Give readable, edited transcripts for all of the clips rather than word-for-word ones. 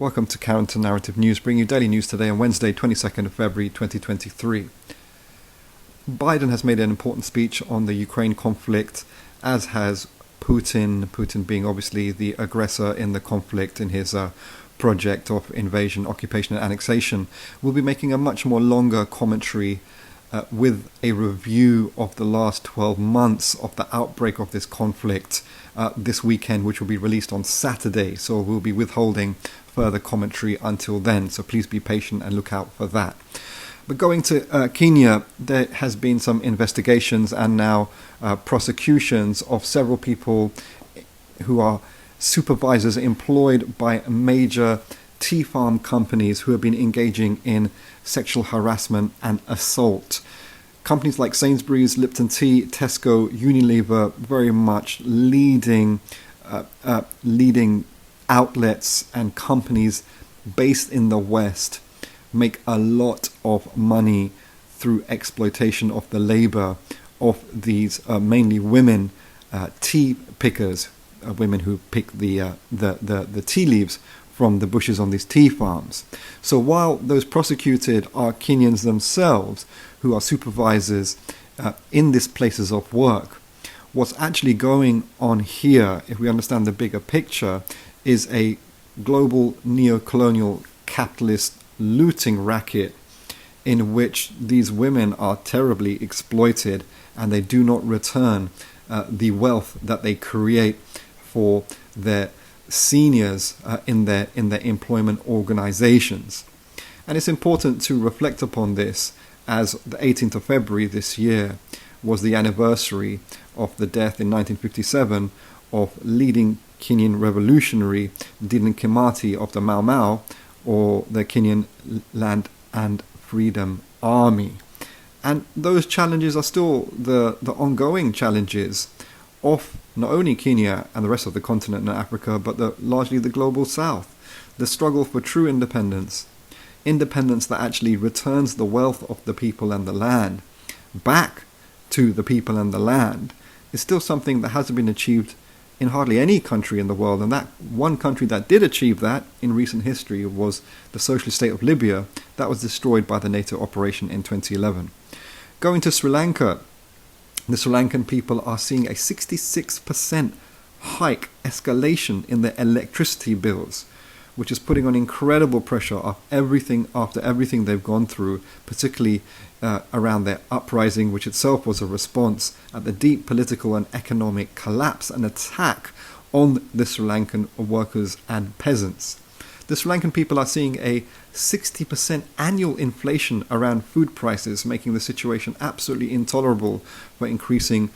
Welcome to Counter Narrative News, bringing you daily news today on Wednesday, 22nd of February 2023. Biden has made an important speech on the Ukraine conflict, as has Putin being obviously the aggressor in the conflict in his project of invasion, occupation and annexation. Will be making a much more longer commentary with a review of the last 12 months of the outbreak of this conflict this weekend, which will be released on Saturday. So we'll be withholding further commentary until then. So please be patient and look out for that. But going to Kenya, there has been some investigations and now prosecutions of several people who are supervisors employed by major tea farm companies who have been engaging in sexual harassment and assault. Companies like Sainsbury's, Lipton Tea, Tesco, Unilever, very much leading outlets and companies based in the West, make a lot of money through exploitation of the labor of these mainly women tea pickers, women who pick the tea leaves from the bushes on these tea farms. So while those prosecuted are Kenyans themselves, who are supervisors in these places of work, what's actually going on here, if we understand the bigger picture, is a global neo-colonial capitalist looting racket in which these women are terribly exploited and they do not return the wealth that they create for their seniors in their employment organizations. And it's important to reflect upon this, as the 18th of February this year was the anniversary of the death in 1957 of leading Kenyan revolutionary Dedan Kimathi of the Mau Mau, or the Kenyan Land and Freedom Army. And those challenges are still the ongoing challenges of not only Kenya and the rest of the continent and Africa, but largely the global south. The struggle for true independence that actually returns the wealth of the people and the land back to the people and the land, is still something that hasn't been achieved in hardly any country in the world. And that one country that did achieve that in recent history was the socialist state of Libya, that was destroyed by the NATO operation in 2011. Going to Sri Lanka, the Sri Lankan people are seeing a 66% hike, escalation in their electricity bills, which is putting on incredible pressure after everything they've gone through, particularly around their uprising, which itself was a response at the deep political and economic collapse and attack on the Sri Lankan workers and peasants. The Sri Lankan people are seeing a 60% annual inflation around food prices, making the situation absolutely intolerable for increasing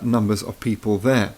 numbers of people there.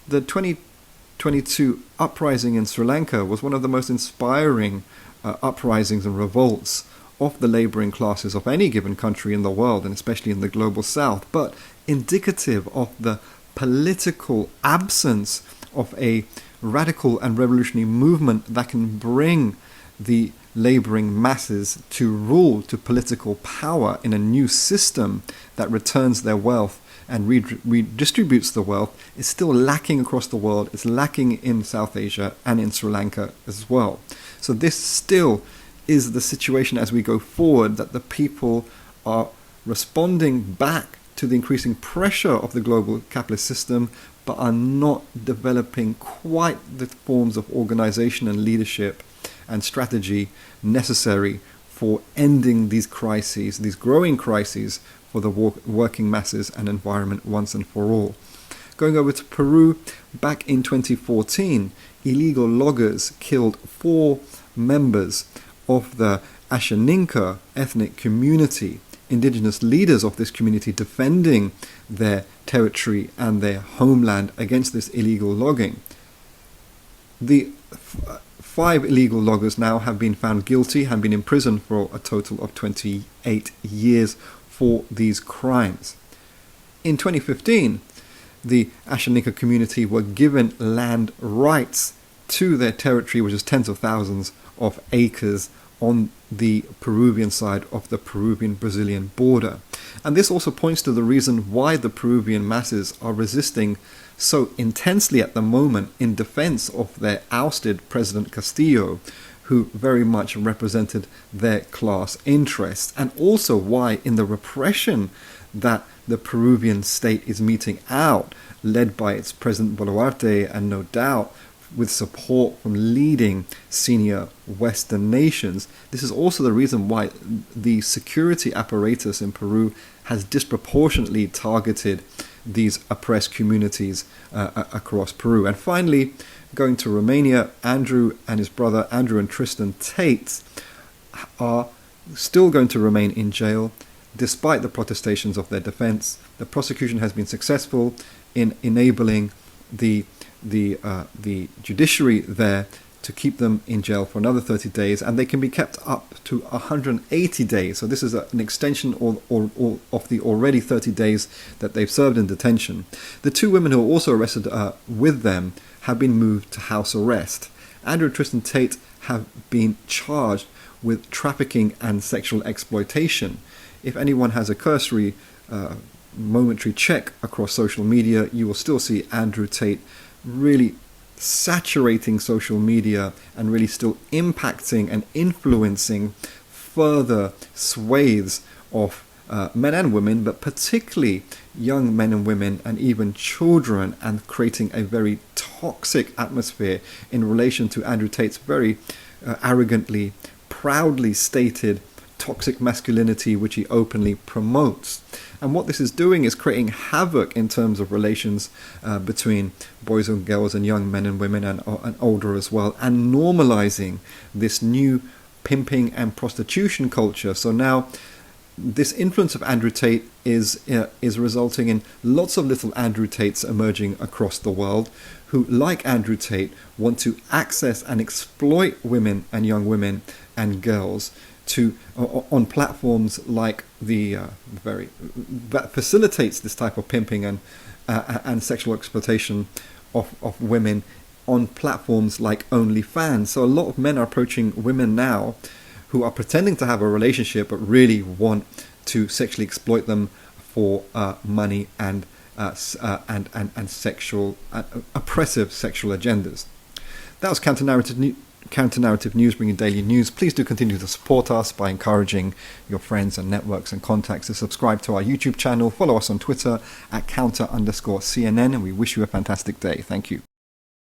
The 2022 uprising in Sri Lanka was one of the most inspiring uprisings and revolts of the labouring classes of any given country in the world, and especially in the global south, but indicative of the political absence of a radical and revolutionary movement that can bring the labouring masses to rule, to political power in a new system that returns their wealth and redistributes the wealth, is still lacking across the world. It's lacking in South Asia and in Sri Lanka as well. So this still is the situation as we go forward, that the people are responding back to the increasing pressure of the global capitalist system, but are not developing quite the forms of organization and leadership and strategy necessary for ending these crises, these growing crises for the working masses and environment once and for all. Going over to Peru, back in 2014, illegal loggers killed 4 members of the Ashaninka ethnic community, indigenous leaders of this community defending their territory and their homeland against this illegal logging. The 5 illegal loggers now have been found guilty and been imprisoned for a total of 28 years for these crimes. In 2015, the Ashaninka community were given land rights to their territory, which is tens of thousands of acres on the Peruvian side of the Peruvian-Brazilian border. And this also points to the reason why the Peruvian masses are resisting so intensely at the moment in defense of their ousted President Castillo, who very much represented their class interests, and also why in the repression that the Peruvian state is meting out, led by its President Boluarte, and no doubt with support from leading senior Western nations. This is also the reason why the security apparatus in Peru has disproportionately targeted these oppressed communities across Peru. And finally, going to Romania, Andrew and his brother, Andrew and Tristan Tate, are still going to remain in jail despite the protestations of their defense. The prosecution has been successful in enabling the judiciary there to keep them in jail for another 30 days, and they can be kept up to 180 days. So this is an extension of the already 30 days that they've served in detention. The two women who were also arrested with them have been moved to house arrest. Andrew and Tristan Tate have been charged with trafficking and sexual exploitation. If anyone has a cursory momentary check across social media, you will still see Andrew Tate really saturating social media and really still impacting and influencing further swathes of men and women, but particularly young men and women and even children, and creating a very toxic atmosphere in relation to Andrew Tate's very arrogantly, proudly stated toxic masculinity, which he openly promotes. And what this is doing is creating havoc in terms of relations between boys and girls and young men and women and older as well, and normalizing this new pimping and prostitution culture. So now this influence of Andrew Tate is resulting in lots of little Andrew Tates emerging across the world, who, like Andrew Tate, want to access and exploit women and young women and girls on platforms like that facilitates this type of pimping and sexual exploitation of women on platforms like OnlyFans. So a lot of men are approaching women now who are pretending to have a relationship but really want to sexually exploit them for money and sexual oppressive sexual agendas. That was Counter-Narrative News, bringing daily news. Please do continue to support us by encouraging your friends and networks and contacts to subscribe to our YouTube channel. Follow us on Twitter at @counter_CNN, and we wish you a fantastic day. Thank you.